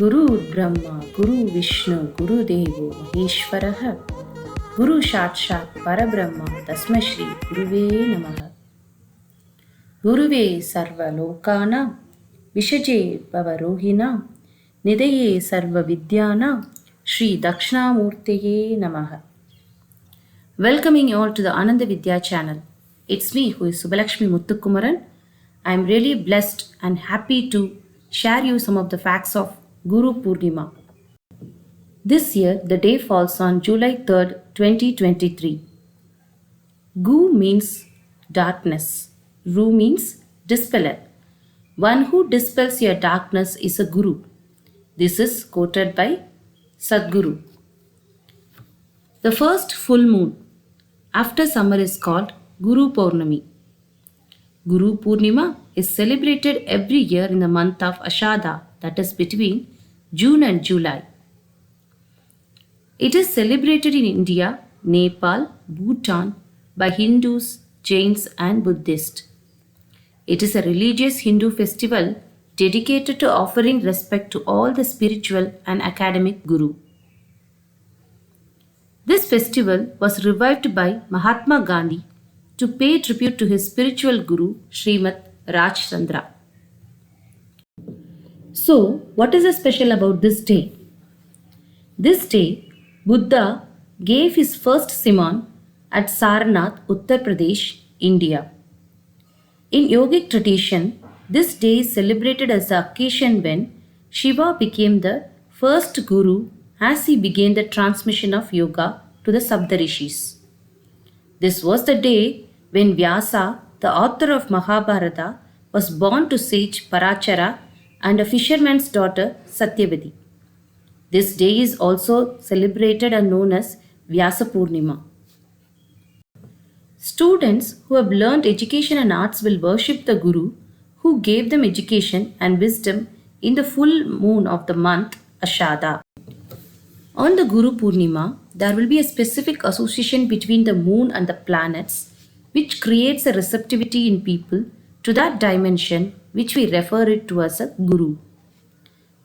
Guru Brahma, Guru Vishnu, Guru Devo Maheshwaraha, Guru Sakshat Parabrahma, Tasmai Shri Guruve Namaha. Guruve Sarva Lokana, Vishaje Bhavarohina, Nidaye Sarva Vidyana, Shri Dhakshina Moorthy Namaha. Welcoming you all to the Ananda Vidya channel. It's me who is Subbalakshmi Muthukumaran. I am really blessed and happy to share you some of the facts of Guru Poornima. This year the day falls on July 3rd, 2023. Gu means darkness. Ru means dispeller. One who dispels your darkness is a Guru. This is quoted by Sadguru. The first full moon after summer is called Guru Poornima. Guru Poornima is celebrated every year in the month of Ashada, that is between June and July. It is celebrated in India, Nepal, Bhutan by Hindus, Jains and Buddhists. It is a religious Hindu festival dedicated to offering respect to all the spiritual and academic Guru. This festival was revived by Mahatma Gandhi to pay tribute to his spiritual guru Srimad Rajchandra. So, what is special about this day? This day, Buddha gave his first sermon at Sarnath, Uttar Pradesh, India. In yogic tradition, this day is celebrated as the occasion when Shiva became the first guru as he began the transmission of yoga to the Saptarishis. This was the day when Vyasa, the author of Mahabharata, was born to sage Parachara and a fisherman's daughter Satyavati. This day is also celebrated and known as Vyasa Poornima. Students who have learned education and arts will worship the Guru who gave them education and wisdom in the full moon of the month Ashada. On the Guru Poornima, there will be a specific association between the moon and the planets, which creates a receptivity in people to that dimension which we refer it to as a Guru.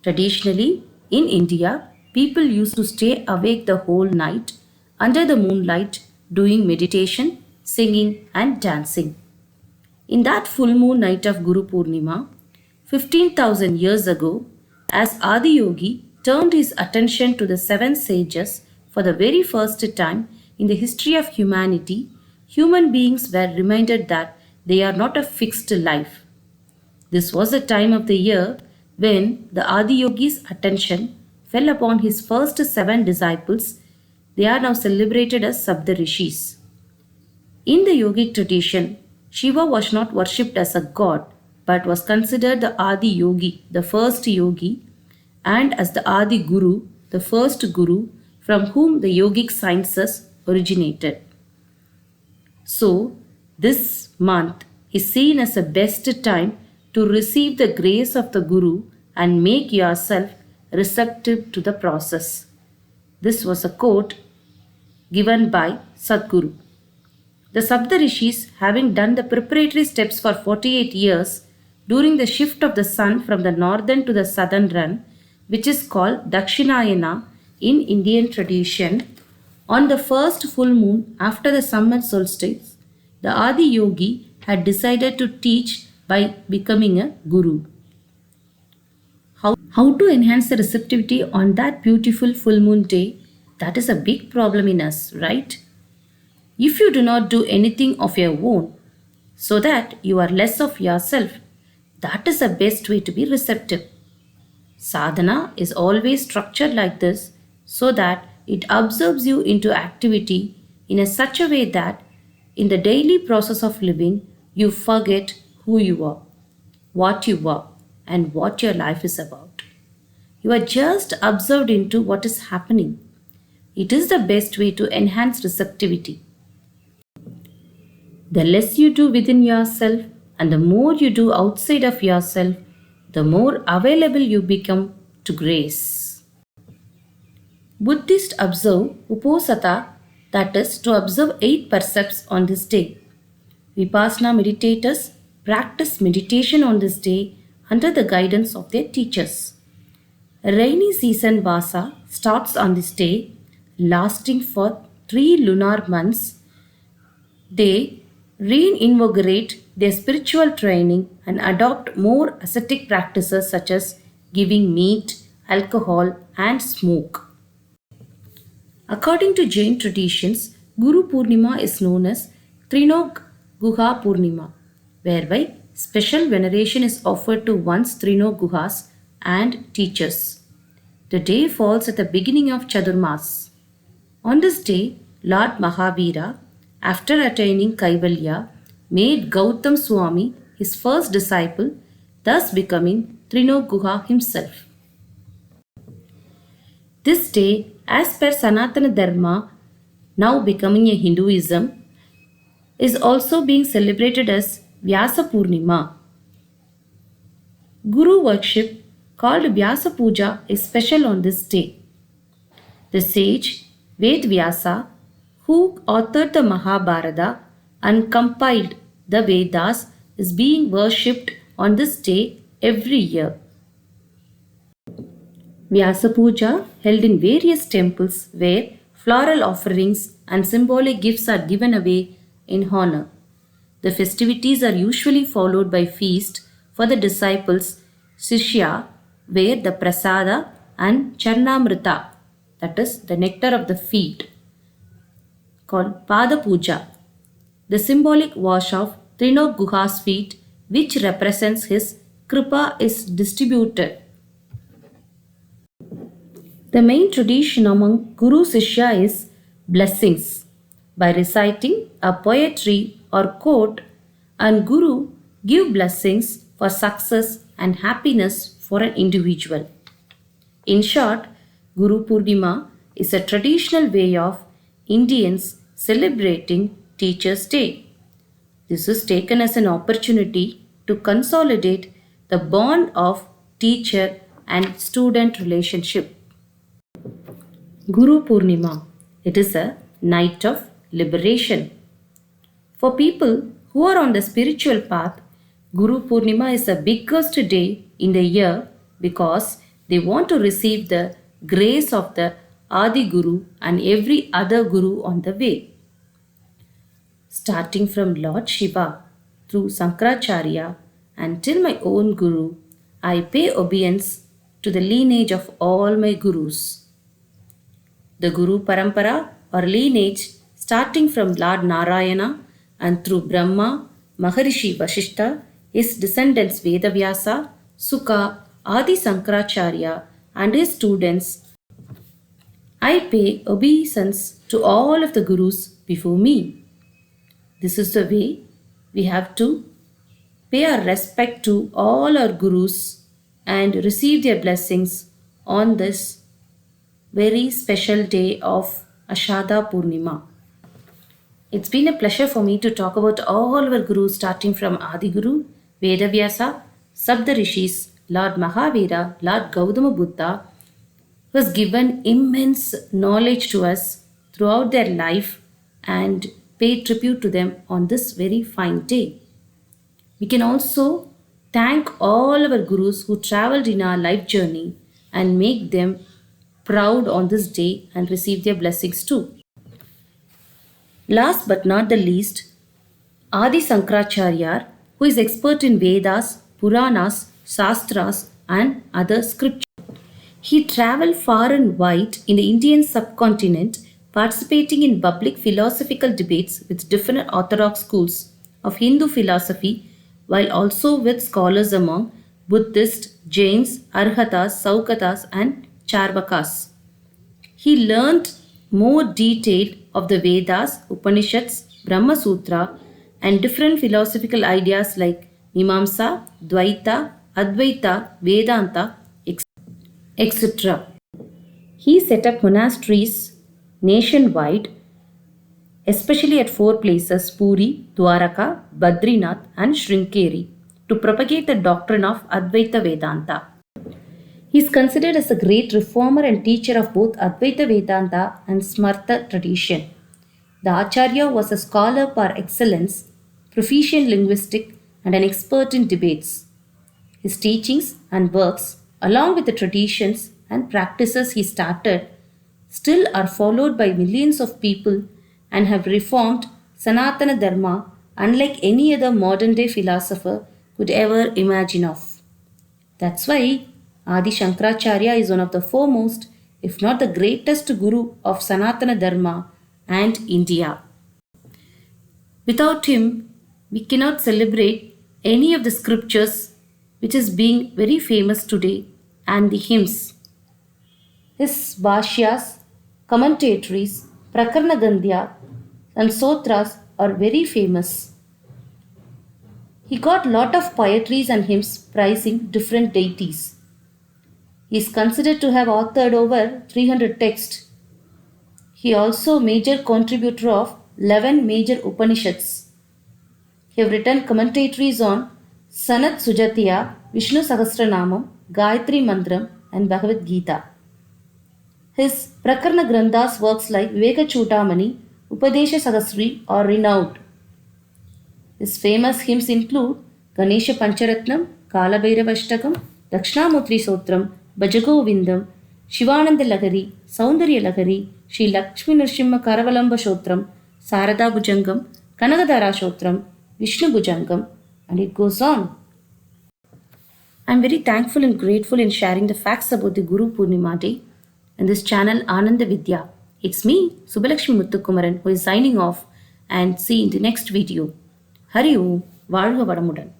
Traditionally, in India, people used to stay awake the whole night under the moonlight doing meditation, singing and dancing. In that full moon night of Guru Poornima, 15,000 years ago, as Adi Yogi turned his attention to the seven sages for the very first time in the history of humanity, human beings were reminded that they are not a fixed life. This was the time of the year when the Adi Yogi's attention fell upon his first seven disciples. They are now celebrated as Saptarishis. In the yogic tradition, Shiva was not worshipped as a god but was considered the Adi Yogi, the first yogi, and as the Adi Guru, the first Guru from whom the yogic sciences originated. So, this month is seen as the best time to receive the grace of the Guru and make yourself receptive to the process. This was a quote given by Sadguru. The Saptarishis, having done the preparatory steps for 48 years during the shift of the sun from the northern to the southern run, which is called Dakshinayana in Indian tradition, on the first full moon after the summer solstice, the Adi Yogi had decided to teach by becoming a Guru. How to enhance the receptivity on that beautiful full moon day? That is a big problem in us, right? If you do not do anything of your own, so that you are less of yourself, that is the best way to be receptive. Sadhana is always structured like this so that it absorbs you into activity in such a way that in the daily process of living, you forget who you are, what you are, and what your life is about. You are just absorbed into what is happening. It is the best way to enhance receptivity. The less you do within yourself and the more you do outside of yourself, the more available you become to grace. Buddhists observe Uposatha, that is, to observe 8 percepts on this day. Vipassana meditators practice meditation on this day under the guidance of their teachers. Rainy season Vasa starts on this day, lasting for 3 lunar months. They reinvigorate their spiritual training and adopt more ascetic practices such as giving meat, alcohol, and smoke. According to Jain traditions, Guru Purnima is known as Trinog Guha Purnima, whereby special veneration is offered to one's Trino Guhas and teachers. The day falls at the beginning of Chadurmas. On this day, Lord Mahavira, after attaining Kaivalya, made Gautam Swami his first disciple, thus becoming Trino Guha himself. This day, as per Sanatana Dharma, now becoming a Hinduism, is also being celebrated as Vyasa Purnima. Guru worship called Vyasa Puja is special on this day. The sage Ved Vyasa, who authored the Mahabharata and compiled the Vedas, is being worshipped on this day every year. Vyasa Puja, held in various temples where floral offerings and symbolic gifts are given away in honor. The festivities are usually followed by feast for the disciples, Sishya, where the prasada and charnamrita, that is the nectar of the feet, called Pada Puja, the symbolic wash of Trinok Guha's feet, which represents his kripa, is distributed. The main tradition among Guru Sishya is blessings. By reciting a poetry or quote, and Guru give blessings for success and happiness for an individual. In short, Guru Purnima is a traditional way of Indians celebrating Teachers' Day. This is taken as an opportunity to consolidate the bond of teacher and student relationship. Guru Purnima. It is a night of liberation. For people who are on the spiritual path, Guru Purnima is the biggest day in the year because they want to receive the grace of the Adi Guru and every other Guru on the way. Starting from Lord Shiva through Sankaracharya until my own Guru, I pay obedience to the lineage of all my Gurus. The Guru Parampara or lineage starting from Lord Narayana and through Brahma, Maharishi Vashishta, his descendants Vedavyasa, Sukha, Adi Sankaracharya and his students. I pay obeisance to all of the Gurus before me. This is the way we have to pay our respect to all our Gurus and receive their blessings on this very special day of Ashada Purnima. It's been a pleasure for me to talk about all our Gurus starting from Adi Guru, Vedavyasa, Sabda Rishis, Lord Mahavira, Lord Gautama Buddha, who has given immense knowledge to us throughout their life and pay tribute to them on this very fine day. We can also thank all our Gurus who traveled in our life journey and make them proud on this day and receive their blessings too. Last but not the least, Adi Sankaracharya, who is expert in Vedas, Puranas, Shastras, and other scriptures. He traveled far and wide in the Indian subcontinent, participating in public philosophical debates with different orthodox schools of Hindu philosophy, while also with scholars among Buddhists, Jains, Arhatas, Saukatas, and Charvakas. He learned more detail of the Vedas, Upanishads, Brahma Sutra, and different philosophical ideas like Mimamsa, Dvaita, Advaita, Vedanta, etc. He set up monasteries nationwide, especially at 4 places Puri, Dwaraka, Badrinath, and Sringeri, to propagate the doctrine of Advaita Vedanta. He is considered as a great reformer and teacher of both Advaita Vedanta and Smarta tradition. The Acharya was a scholar par excellence, proficient linguistic, and an expert in debates. His teachings and works along with the traditions and practices he started, still are followed by millions of people and have reformed Sanatana Dharma unlike any other modern day philosopher could ever imagine of. That's why Adi Shankaracharya is one of the foremost, if not the greatest guru of Sanatana Dharma and India. Without him, we cannot celebrate any of the scriptures which is being very famous today and the hymns. His bhashyas, commentaries, prakarna gandhya and sotras are very famous. He got lot of poetries and hymns praising different deities. He is considered to have authored over 300 texts. He also major contributor of 11 major Upanishads. He have written commentaries on Sanat Sujatiya, Vishnu Sahasranamam, Gayatri Mantram and Bhagavad Gita. His Prakarna Granthas works like Viveka Chudamani, Upadesha Sahasri are renowned. His famous hymns include Ganesha Pancharatnam, Kalabhairavashtakam, Dhakshina Moorthy Sotram, Bhajagovindam, Shivananda Lagari, Saundarya Lagari, Sri Lakshmi Nrsimha Karavalamba Shotram, Sarada Bhujangam, Kanagadhara Shotram, Vishnu Bhujangam, and it goes on. I am very thankful and grateful in sharing the facts about the Guru Purnima Day and this channel Ananda Vidya. It's me, Subbalakshmi Muthukumaran, who is signing off and see you in the next video. Hari Om, Valga Vadamudan.